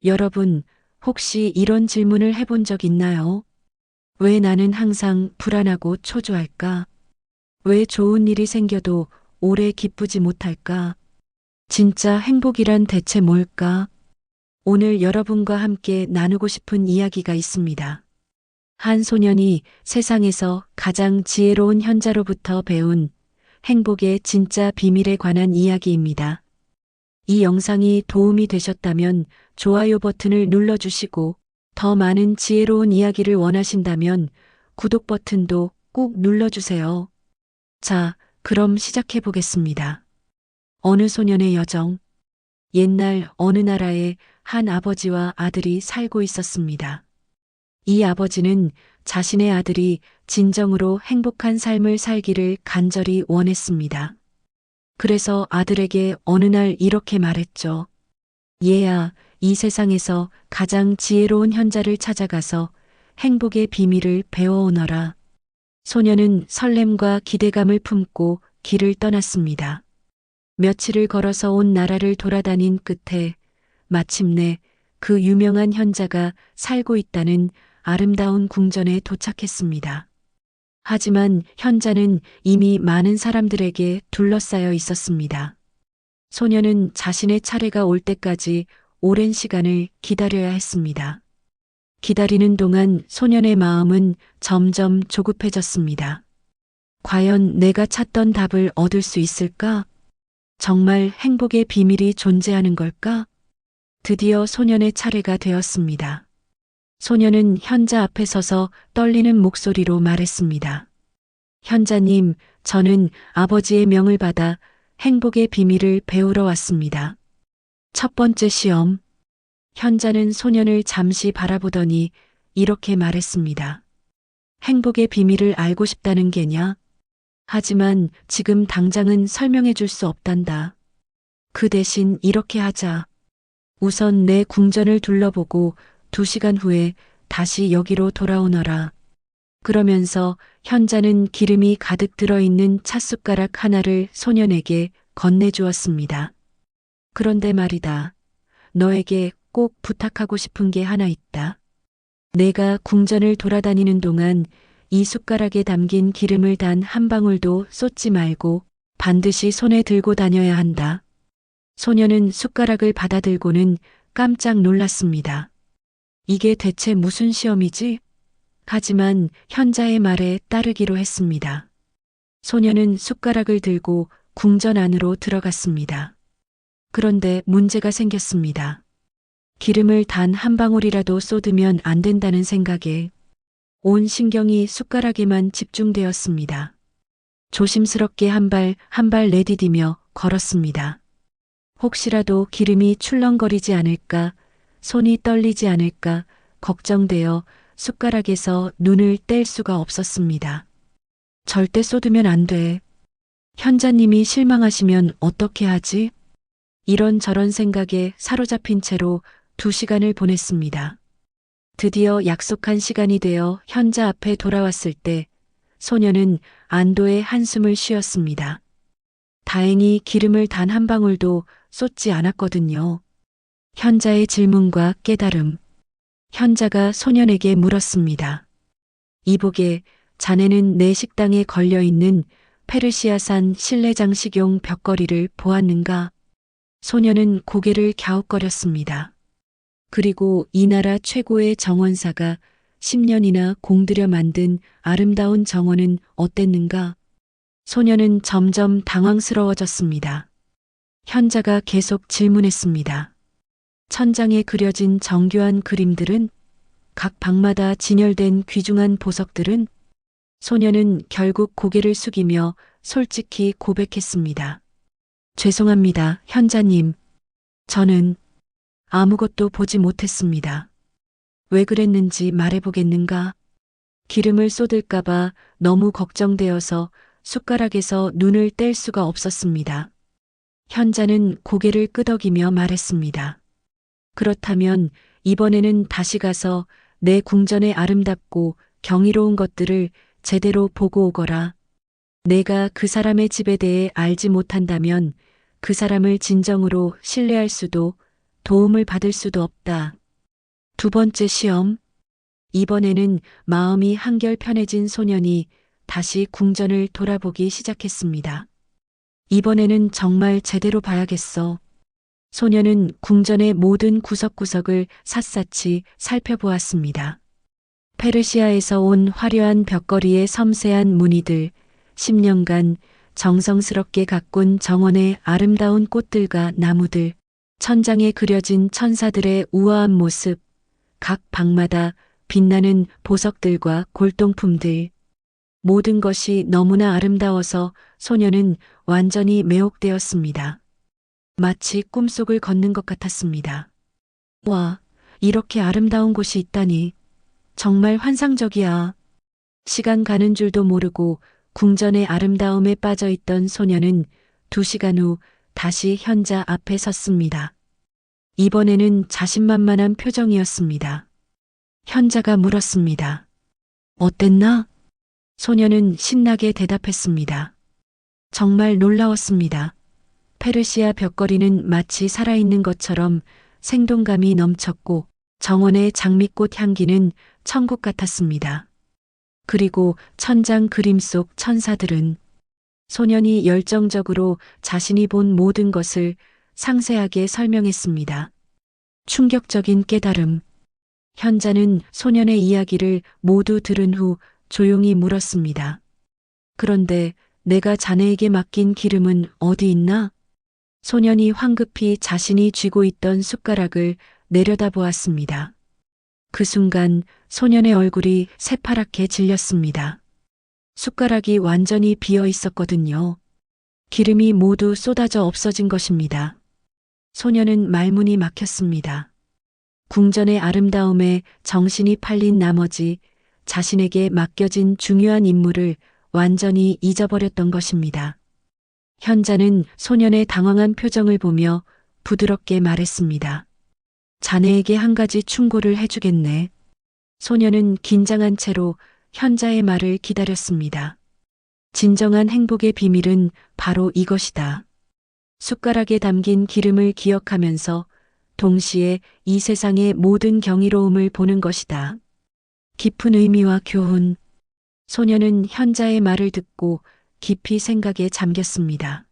여러분, 혹시 이런 질문을 해본 적 있나요? 왜 나는 항상 불안하고 초조할까? 왜 좋은 일이 생겨도 오래 기쁘지 못할까? 진짜 행복이란 대체 뭘까? 오늘 여러분과 함께 나누고 싶은 이야기가 있습니다. 한 소년이 세상에서 가장 지혜로운 현자로부터 배운 행복의 진짜 비밀에 관한 이야기입니다. 이 영상이 도움이 되셨다면 좋아요 버튼을 눌러주시고 더 많은 지혜로운 이야기를 원하신다면 구독 버튼도 꼭 눌러주세요. 자, 그럼 시작해 보겠습니다. 어느 소년의 여정. 옛날 어느 나라에 한 아버지와 아들이 살고 있었습니다. 이 아버지는 자신의 아들이 진정으로 행복한 삶을 살기를 간절히 원했습니다. 그래서 아들에게 어느 날 이렇게 말했죠. 얘야, 이 세상에서 가장 지혜로운 현자를 찾아가서 행복의 비밀을 배워오너라. 소녀는 설렘과 기대감을 품고 길을 떠났습니다. 며칠을 걸어서 온 나라를 돌아다닌 끝에 마침내 그 유명한 현자가 살고 있다는 아름다운 궁전에 도착했습니다. 하지만 현자는 이미 많은 사람들에게 둘러싸여 있었습니다. 소녀는 자신의 차례가 올 때까지 오랜 시간을 기다려야 했습니다. 기다리는 동안 소년의 마음은 점점 조급해졌습니다. 과연 내가 찾던 답을 얻을 수 있을까? 정말 행복의 비밀이 존재하는 걸까? 드디어 소년의 차례가 되었습니다. 소년은 현자 앞에 서서 떨리는 목소리로 말했습니다. 현자님, 저는 아버지의 명을 받아 행복의 비밀을 배우러 왔습니다. 첫 번째 시험. 현자는 소년을 잠시 바라보더니 이렇게 말했습니다. 행복의 비밀을 알고 싶다는 게냐? 하지만 지금 당장은 설명해 줄 수 없단다. 그 대신 이렇게 하자. 우선 내 궁전을 둘러보고 2시간 후에 다시 여기로 돌아오너라. 그러면서 현자는 기름이 가득 들어있는 찻숟가락 하나를 소년에게 건네주었습니다. 그런데 말이다. 너에게 꼭 부탁하고 싶은 게 하나 있다. 내가 궁전을 돌아다니는 동안 이 숟가락에 담긴 기름을 단 한 방울도 쏟지 말고 반드시 손에 들고 다녀야 한다. 소년은 숟가락을 받아들고는 깜짝 놀랐습니다. 이게 대체 무슨 시험이지? 하지만 현자의 말에 따르기로 했습니다. 소년은 숟가락을 들고 궁전 안으로 들어갔습니다. 그런데 문제가 생겼습니다. 기름을 단 한 방울이라도 쏟으면 안 된다는 생각에 온 신경이 숟가락에만 집중되었습니다. 조심스럽게 한 발 한 발 내디디며 걸었습니다. 혹시라도 기름이 출렁거리지 않을까, 손이 떨리지 않을까 걱정되어 숟가락에서 눈을 뗄 수가 없었습니다. 절대 쏟으면 안 돼. 현자님이 실망하시면 어떻게 하지? 이런저런 생각에 사로잡힌 채로 2시간을 보냈습니다. 드디어 약속한 시간이 되어 현자 앞에 돌아왔을 때 소녀는 안도의 한숨을 쉬었습니다. 다행히 기름을 단 한 방울도 쏟지 않았거든요. 현자의 질문과 깨달음. 현자가 소년에게 물었습니다. 이보게, 자네는 내 식당에 걸려있는 페르시아산 실내장식용 벽걸이를 보았는가? 소년은 고개를 갸웃거렸습니다. 그리고 이 나라 최고의 정원사가 10년이나 공들여 만든 아름다운 정원은 어땠는가? 소년은 점점 당황스러워졌습니다. 현자가 계속 질문했습니다. 천장에 그려진 정교한 그림들은? 각 방마다 진열된 귀중한 보석들은? 소년은 결국 고개를 숙이며 솔직히 고백했습니다. 죄송합니다, 현자님. 저는 아무것도 보지 못했습니다. 왜 그랬는지 말해보겠는가? 기름을 쏟을까봐 너무 걱정되어서 숟가락에서 눈을 뗄 수가 없었습니다. 현자는 고개를 끄덕이며 말했습니다. 그렇다면 이번에는 다시 가서 내 궁전의 아름답고 경이로운 것들을 제대로 보고 오거라. 내가 그 사람의 집에 대해 알지 못한다면 그 사람을 진정으로 신뢰할 수도 도움을 받을 수도 없다. 두 번째 시험. 이번에는 마음이 한결 편해진 소년이 다시 궁전을 돌아보기 시작했습니다. 이번에는 정말 제대로 봐야겠어. 소년은 궁전의 모든 구석구석을 샅샅이 살펴보았습니다. 페르시아에서 온 화려한 벽걸이의 섬세한 무늬들, 10년간 정성스럽게 가꾼 정원의 아름다운 꽃들과 나무들, 천장에 그려진 천사들의 우아한 모습, 각 방마다 빛나는 보석들과 골동품들, 모든 것이 너무나 아름다워서 소녀는 완전히 매혹되었습니다. 마치 꿈속을 걷는 것 같았습니다. 와, 이렇게 아름다운 곳이 있다니. 정말 환상적이야. 시간 가는 줄도 모르고 궁전의 아름다움에 빠져 있던 소녀는 2시간 후 다시 현자 앞에 섰습니다. 이번에는 자신만만한 표정이었습니다. 현자가 물었습니다. 어땠나? 소녀는 신나게 대답했습니다. 정말 놀라웠습니다. 페르시아 벽걸이는 마치 살아있는 것처럼 생동감이 넘쳤고 정원의 장미꽃 향기는 천국 같았습니다. 그리고 천장 그림 속 천사들은 소년이 열정적으로 자신이 본 모든 것을 상세하게 설명했습니다. 충격적인 깨달음. 현자는 소년의 이야기를 모두 들은 후 조용히 물었습니다. 그런데 내가 자네에게 맡긴 기름은 어디 있나? 소년이 황급히 자신이 쥐고 있던 숟가락을 내려다보았습니다. 그 순간 소년의 얼굴이 새파랗게 질렸습니다. 숟가락이 완전히 비어 있었거든요. 기름이 모두 쏟아져 없어진 것입니다. 소년은 말문이 막혔습니다. 궁전의 아름다움에 정신이 팔린 나머지 자신에게 맡겨진 중요한 임무를 완전히 잊어버렸던 것입니다. 현자는 소년의 당황한 표정을 보며 부드럽게 말했습니다. 자네에게 한 가지 충고를 해주겠네. 소년은 긴장한 채로 현자의 말을 기다렸습니다. 진정한 행복의 비밀은 바로 이것이다. 숟가락에 담긴 기름을 기억하면서 동시에 이 세상의 모든 경이로움을 보는 것이다. 깊은 의미와 교훈. 소년은 현자의 말을 듣고 깊이 생각에 잠겼습니다.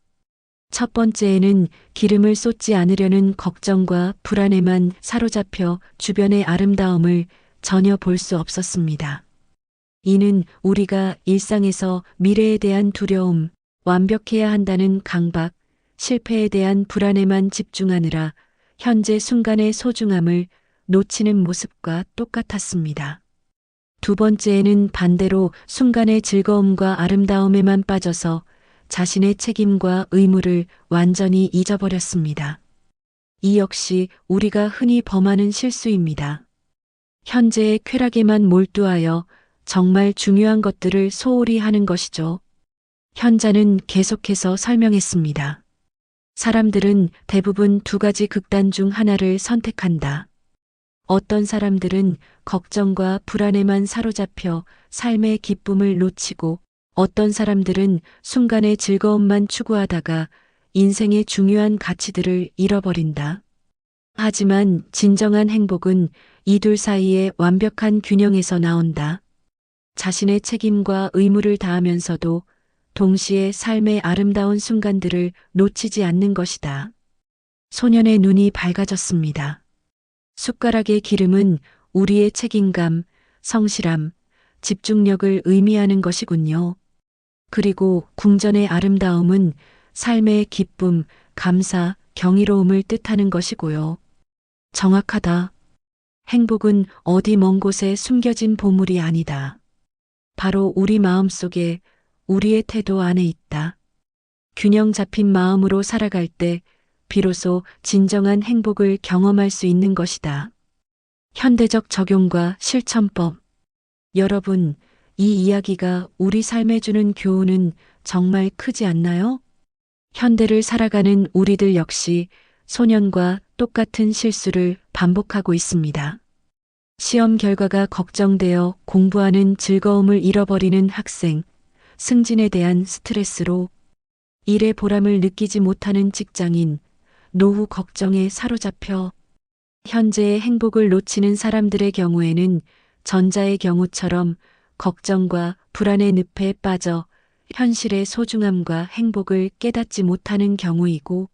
첫 번째에는 기름을 쏟지 않으려는 걱정과 불안에만 사로잡혀 주변의 아름다움을 전혀 볼 수 없었습니다. 이는 우리가 일상에서 미래에 대한 두려움, 완벽해야 한다는 강박, 실패에 대한 불안에만 집중하느라 현재 순간의 소중함을 놓치는 모습과 똑같았습니다. 두 번째에는 반대로 순간의 즐거움과 아름다움에만 빠져서 자신의 책임과 의무를 완전히 잊어버렸습니다. 이 역시 우리가 흔히 범하는 실수입니다. 현재의 쾌락에만 몰두하여 정말 중요한 것들을 소홀히 하는 것이죠. 현자는 계속해서 설명했습니다. 사람들은 대부분 2가지 극단 중 하나를 선택한다. 어떤 사람들은 걱정과 불안에만 사로잡혀 삶의 기쁨을 놓치고 어떤 사람들은 순간의 즐거움만 추구하다가 인생의 중요한 가치들을 잃어버린다. 하지만 진정한 행복은 이 둘 사이의 완벽한 균형에서 나온다. 자신의 책임과 의무를 다하면서도 동시에 삶의 아름다운 순간들을 놓치지 않는 것이다. 소년의 눈이 밝아졌습니다. 숟가락의 기름은 우리의 책임감, 성실함, 집중력을 의미하는 것이군요. 그리고 궁전의 아름다움은 삶의 기쁨, 감사, 경이로움을 뜻하는 것이고요. 정확하다. 행복은 어디 먼 곳에 숨겨진 보물이 아니다. 바로 우리 마음속에 우리의 태도 안에 있다. 균형 잡힌 마음으로 살아갈 때 비로소 진정한 행복을 경험할 수 있는 것이다. 현대적 적용과 실천법. 여러분, 이 이야기가 우리 삶에 주는 교훈은 정말 크지 않나요? 현대를 살아가는 우리들 역시 소년과 똑같은 실수를 반복하고 있습니다. 시험 결과가 걱정되어 공부하는 즐거움을 잃어버리는 학생, 승진에 대한 스트레스로 일의 보람을 느끼지 못하는 직장인, 노후 걱정에 사로잡혀 현재의 행복을 놓치는 사람들의 경우에는 전자의 경우처럼 걱정과 불안의 늪에 빠져 현실의 소중함과 행복을 깨닫지 못하는 경우이고,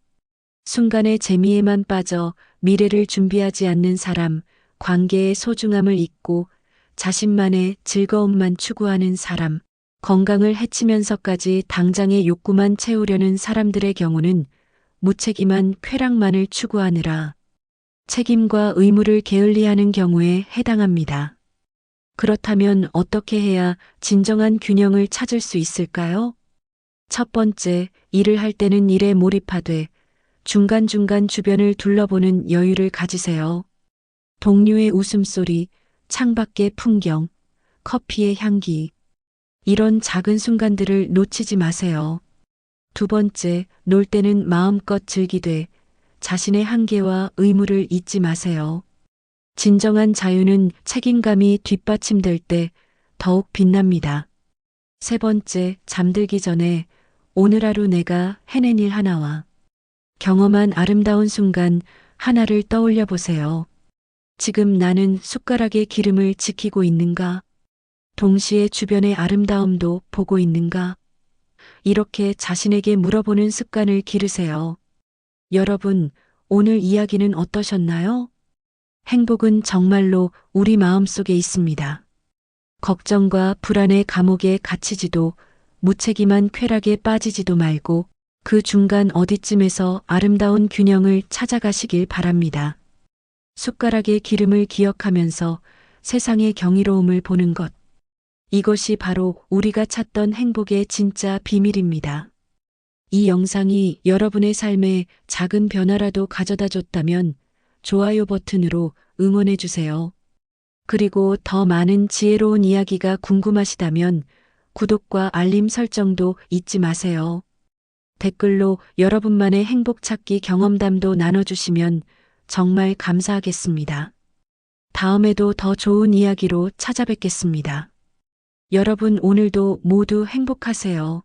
순간의 재미에만 빠져 미래를 준비하지 않는 사람, 관계의 소중함을 잊고 자신만의 즐거움만 추구하는 사람, 건강을 해치면서까지 당장의 욕구만 채우려는 사람들의 경우는 무책임한 쾌락만을 추구하느라 책임과 의무를 게을리하는 경우에 해당합니다. 그렇다면 어떻게 해야 진정한 균형을 찾을 수 있을까요? 첫 번째, 일을 할 때는 일에 몰입하되 중간중간 주변을 둘러보는 여유를 가지세요. 동료의 웃음소리, 창밖의 풍경, 커피의 향기, 이런 작은 순간들을 놓치지 마세요. 두 번째, 놀 때는 마음껏 즐기되 자신의 한계와 의무를 잊지 마세요. 진정한 자유는 책임감이 뒷받침될 때 더욱 빛납니다. 세 번째, 잠들기 전에 오늘 하루 내가 해낸 일 하나와 경험한 아름다운 순간 하나를 떠올려 보세요. 지금 나는 숟가락의 기름을 지키고 있는가? 동시에 주변의 아름다움도 보고 있는가? 이렇게 자신에게 물어보는 습관을 기르세요. 여러분, 오늘 이야기는 어떠셨나요? 행복은 정말로 우리 마음속에 있습니다. 걱정과 불안의 감옥에 갇히지도 무책임한 쾌락에 빠지지도 말고 그 중간 어디쯤에서 아름다운 균형을 찾아가시길 바랍니다. 숟가락의 기름을 기억하면서 세상의 경이로움을 보는 것. 이것이 바로 우리가 찾던 행복의 진짜 비밀입니다. 이 영상이 여러분의 삶에 작은 변화라도 가져다 줬다면 좋아요 버튼으로 응원해 주세요. 그리고 더 많은 지혜로운 이야기가 궁금하시다면 구독과 알림 설정도 잊지 마세요. 댓글로 여러분만의 행복 찾기 경험담도 나눠주시면 정말 감사하겠습니다. 다음에도 더 좋은 이야기로 찾아뵙겠습니다. 여러분 오늘도 모두 행복하세요.